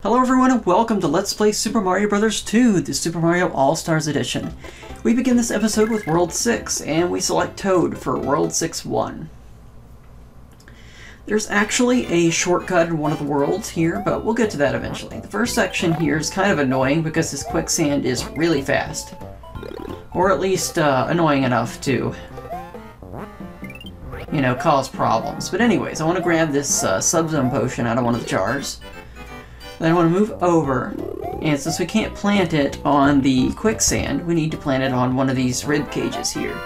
Hello everyone and welcome to Let's Play Super Mario Bros. 2, the Super Mario All-Stars Edition. We begin this episode with World 6, and we select Toad for World 6-1. There's actually a shortcut in one of the worlds here, but we'll get to that eventually. The first section here is kind of annoying because this quicksand is really fast. Or at least annoying enough to, you know, cause problems. But anyways, I want to grab this sub-zone potion out of one of the jars. Then I want to move over, and since we can't plant it on the quicksand, we need to plant it on one of these rib cages here.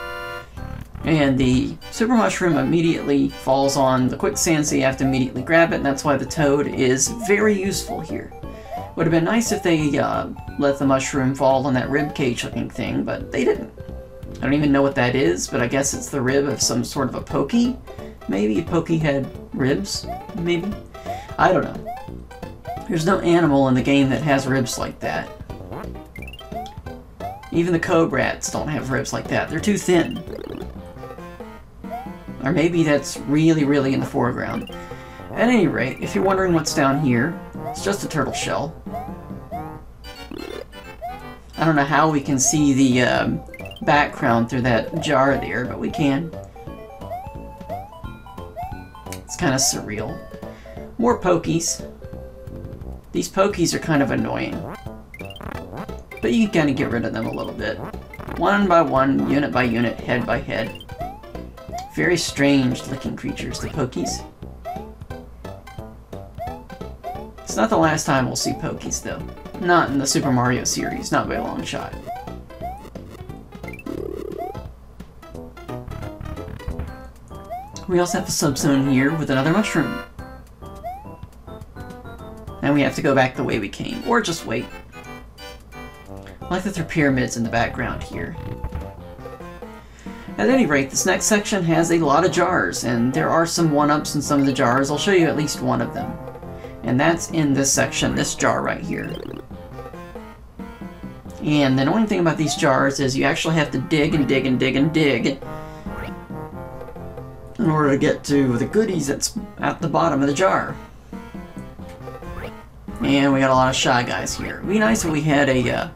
And the super mushroom immediately falls on the quicksand, so you have to immediately grab it, and that's why the toad is very useful here. Would have been nice if they let the mushroom fall on that rib cage looking thing, but they didn't. I don't even know what that is, but I guess it's the rib of some sort of a pokey? Maybe a pokey had ribs? Maybe? I don't know. There's no animal in the game that has ribs like that. Even the cobrats don't have ribs like that. They're too thin. Or maybe that's really, really in the foreground. At any rate, if you're wondering what's down here, it's just a turtle shell. I don't know how we can see the background through that jar there, but we can. It's kind of surreal. More pokies. These pokies are kind of annoying, but you can kind of get rid of them a little bit. One by one, unit by unit, head by head. Very strange looking creatures, the pokies. It's not the last time we'll see pokies though. Not in the Super Mario series, not by a long shot. We also have a sub-zone here with another mushroom. And we have to go back the way we came, or just wait. I like that there are pyramids in the background here. At any rate, this next section has a lot of jars, and there are some one-ups in some of the jars. I'll show you at least one of them. And that's in this section, this jar right here. And the annoying thing about these jars is you actually have to dig and dig and dig and dig in order to get to the goodies that's at the bottom of the jar. And we got a lot of Shy Guys here. It'd be nice if we had a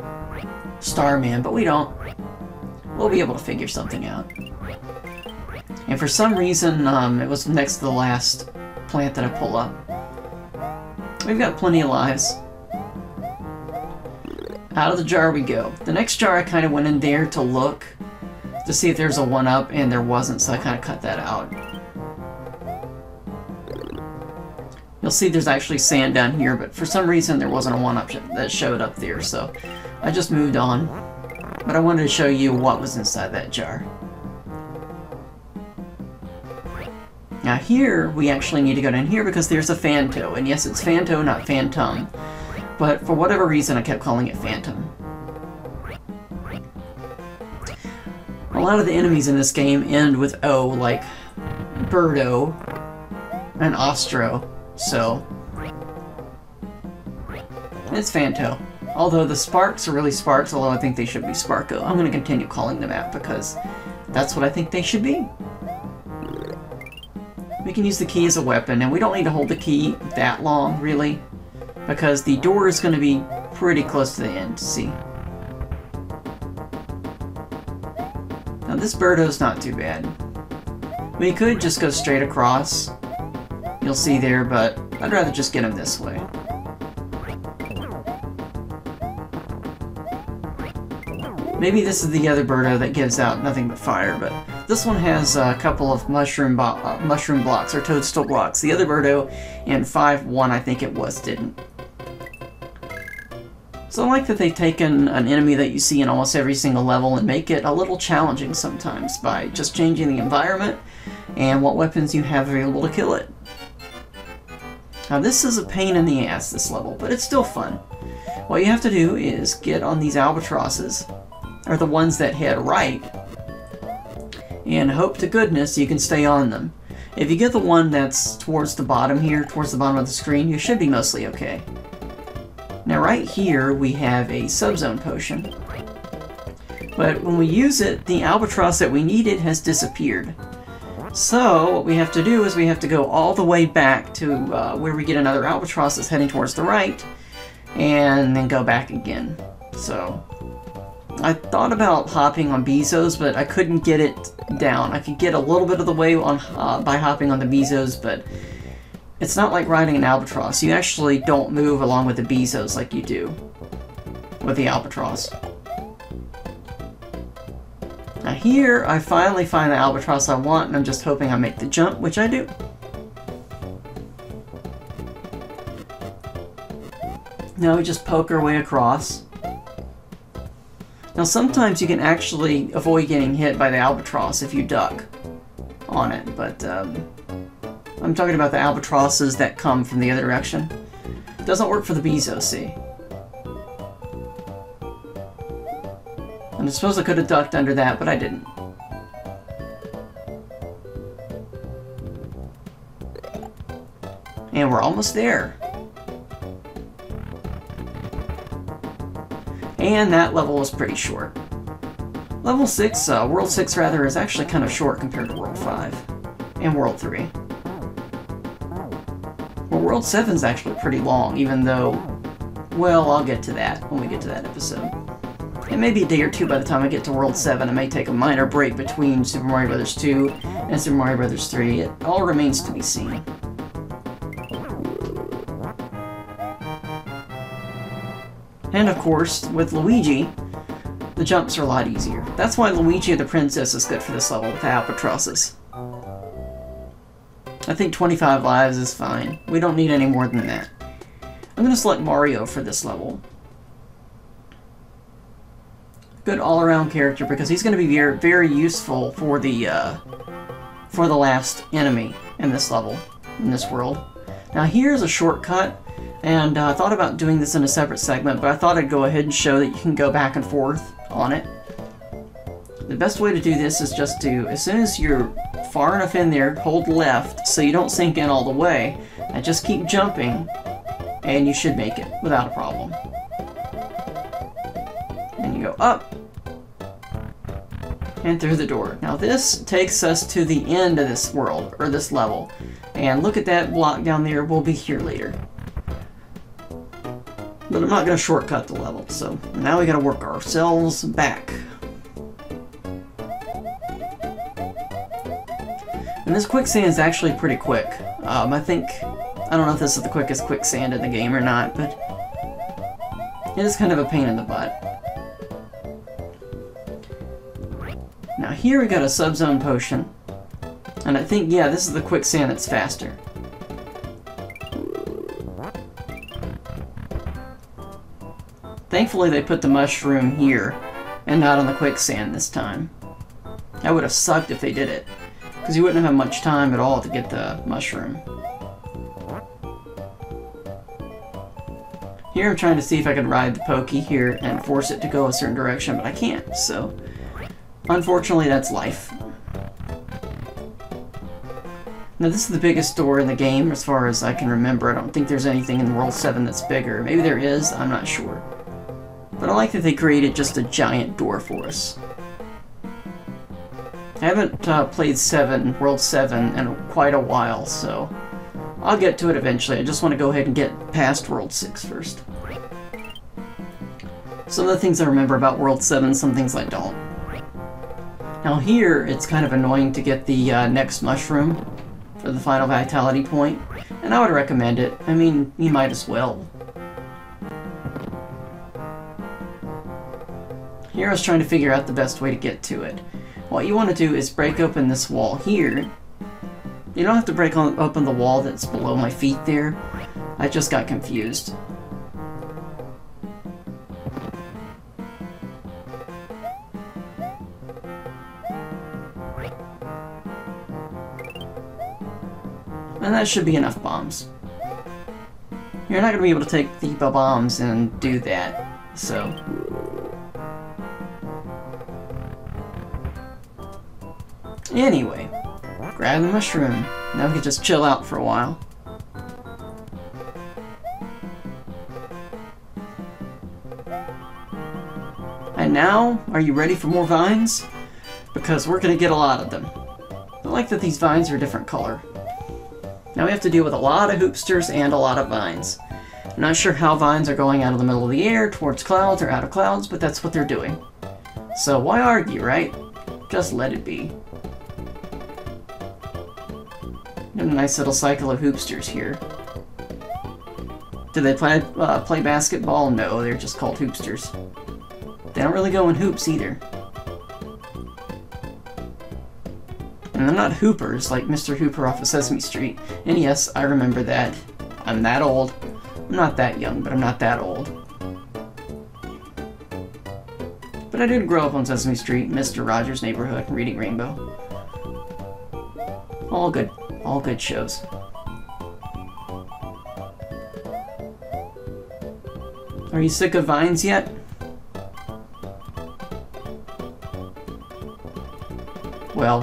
Starman, but we don't. We'll be able to figure something out. And for some reason, it was next to the last plant that I pull up. We've got plenty of lives. Out of the jar we go. The next jar I kind of went in there to look to see if there's a 1-up, and there wasn't, so I kind of cut that out. You'll see there's actually sand down here, but for some reason there wasn't a 1-up that showed up there, so I just moved on. But I wanted to show you what was inside that jar. Now here, we actually need to go down here because there's a Phanto, and yes, it's Phanto, not Phantom. But for whatever reason, I kept calling it Phantom. A lot of the enemies in this game end with O, like Birdo and Ostro. So, it's Phanto. Although the Sparks are really Sparks, although I think they should be Sparko. I'm going to continue calling them that because that's what I think they should be. We can use the key as a weapon, and we don't need to hold the key that long, really, because the door is going to be pretty close to the end, see. Now this Birdo's not too bad. We could just go straight across. You'll see there, but I'd rather just get him this way. Maybe this is the other Birdo that gives out nothing but fire, but this one has a couple of mushroom blocks, or toadstool blocks. The other Birdo in 5-1, I think it was, didn't. So I like that they've taken an enemy that you see in almost every single level and make it a little challenging sometimes by just changing the environment and what weapons you have available to kill it. Now this is a pain in the ass, this level, but it's still fun. What you have to do is get on these albatrosses, or the ones that head right, and hope to goodness you can stay on them. If you get the one that's towards the bottom here, towards the bottom of the screen, you should be mostly okay. Now right here we have a sub-zone potion, but when we use it, the albatross that we needed has disappeared. So what we have to do is we have to go all the way back to where we get another albatross that's heading towards the right, and then go back again. So I thought about hopping on Bezos, but I couldn't get it down. I could get a little bit of the way on by hopping on the Bezos, but it's not like riding an albatross. You actually don't move along with the Bezos like you do with the albatross. Now here, I finally find the albatross I want, and I'm just hoping I make the jump, which I do. Now we just poke our way across. Now sometimes you can actually avoid getting hit by the albatross if you duck on it, but I'm talking about the albatrosses that come from the other direction. It doesn't work for the Bezos, see? And I suppose I could have ducked under that, but I didn't. And we're almost there. And that level was pretty short. Level 6, World 6 rather, is actually kind of short compared to World 5 and World 3. Well, World 7 is actually pretty long, even though, well, I'll get to that when we get to that episode. It may be a day or two by the time I get to World 7. I may take a minor break between Super Mario Bros. 2 and Super Mario Bros. 3. It all remains to be seen. And of course, with Luigi, the jumps are a lot easier. That's why Luigi the Princess is good for this level with the albatrosses. I think 25 lives is fine. We don't need any more than that. I'm going to select Mario for this level. Good all-around character because he's going to be very, very useful for the last enemy in this level, in this world. Now here's a shortcut, and I thought about doing this in a separate segment, but I thought I'd go ahead and show that you can go back and forth on it. The best way to do this is just to, as soon as you're far enough in there, hold left so you don't sink in all the way, and just keep jumping, and you should make it without a problem. And you go up, and through the door. Now this takes us to the end of this world, or this level. And look at that block down there, we'll be here later. But I'm not going to shortcut the level, so now we got to work ourselves back. And this quicksand is actually pretty quick. I don't know if this is the quickest quicksand in the game or not, but it is kind of a pain in the butt. Now here we got a subzone potion, and I think, yeah, this is the quicksand that's faster. Thankfully they put the mushroom here, and not on the quicksand this time. That would have sucked if they did it, because you wouldn't have much time at all to get the mushroom. Here I'm trying to see if I can ride the Pokey here and force it to go a certain direction, but I can't, so unfortunately that's life. Now this is the biggest door in the game as far as I can remember. I don't think there's anything in World 7 that's bigger. Maybe there is, I'm not sure. But I like that they created just a giant door for us. I haven't played World 7 in quite a while, so I'll get to it eventually. I just want to go ahead and get past World 6 first. Some of the things I remember about World 7, some things I don't. Now here, it's kind of annoying to get the next mushroom for the final vitality point, and I would recommend it. I mean, you might as well. Here I was trying to figure out the best way to get to it. What you want to do is break open this wall here. You don't have to break open the wall that's below my feet there. I just got confused. And that should be enough bombs. You're not going to be able to take the bombs and do that, so... Anyway, grab the mushroom. Now we can just chill out for a while. And now, are you ready for more vines? Because we're going to get a lot of them. I like that these vines are a different color. Now we have to deal with a lot of hoopsters and a lot of vines. I'm not sure how vines are going out of the middle of the air towards clouds or out of clouds, but that's what they're doing. So why argue, right? Just let it be. A nice little cycle of hoopsters here. Do they play basketball? No, they're just called hoopsters. They don't really go in hoops either. And they're not hoopers like Mr. Hooper off of Sesame Street. And yes, I remember that. I'm that old. I'm not that young, but I'm not that old. But I did grow up on Sesame Street, Mr. Rogers' Neighborhood, Reading Rainbow. All good shows. Are you sick of vines yet? Well,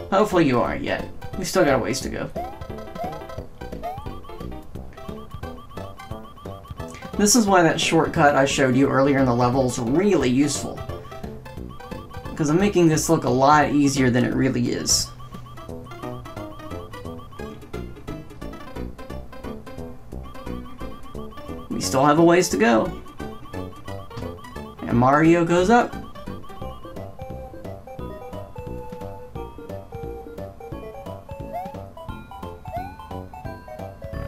hopefully you aren't yet. We still got a ways to go. This is why that shortcut I showed you earlier in the level is really useful. Because I'm making this look a lot easier than it really is. We still have a ways to go. And Mario goes up.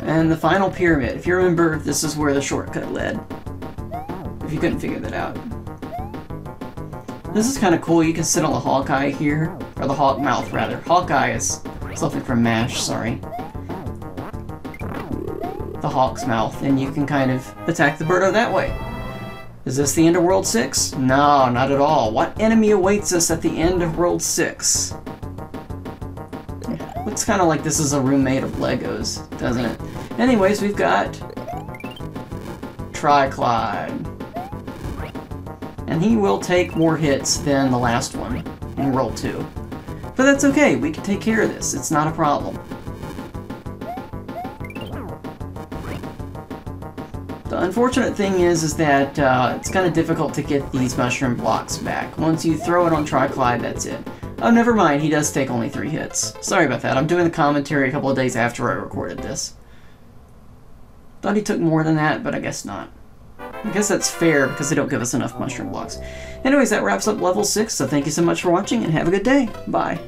And the final pyramid. If you remember, this is where the shortcut led. If you couldn't figure that out. This is kind of cool. You can sit on the Hawkeye here. Or the Hawk Mouth, rather. Hawkeye is something from MASH, sorry. The Hawk's Mouth. And you can kind of attack the birdo that way. Is this the end of World 6? No, not at all. What enemy awaits us at the end of World 6? Looks kind of like this is a room made of Legos, doesn't it? Anyways, we've got Triclyde. And he will take more hits than the last one in World 2. But that's okay, we can take care of this. It's not a problem. The unfortunate thing is that it's kind of difficult to get these mushroom blocks back. Once you throw it on Triclyde, that's it. Oh, never mind, he does take only 3 hits. Sorry about that, I'm doing the commentary a couple of days after I recorded this. Thought he took more than that, but I guess not. I guess that's fair, because they don't give us enough mushroom blocks. Anyways, that wraps up level 6, so thank you so much for watching, and have a good day. Bye.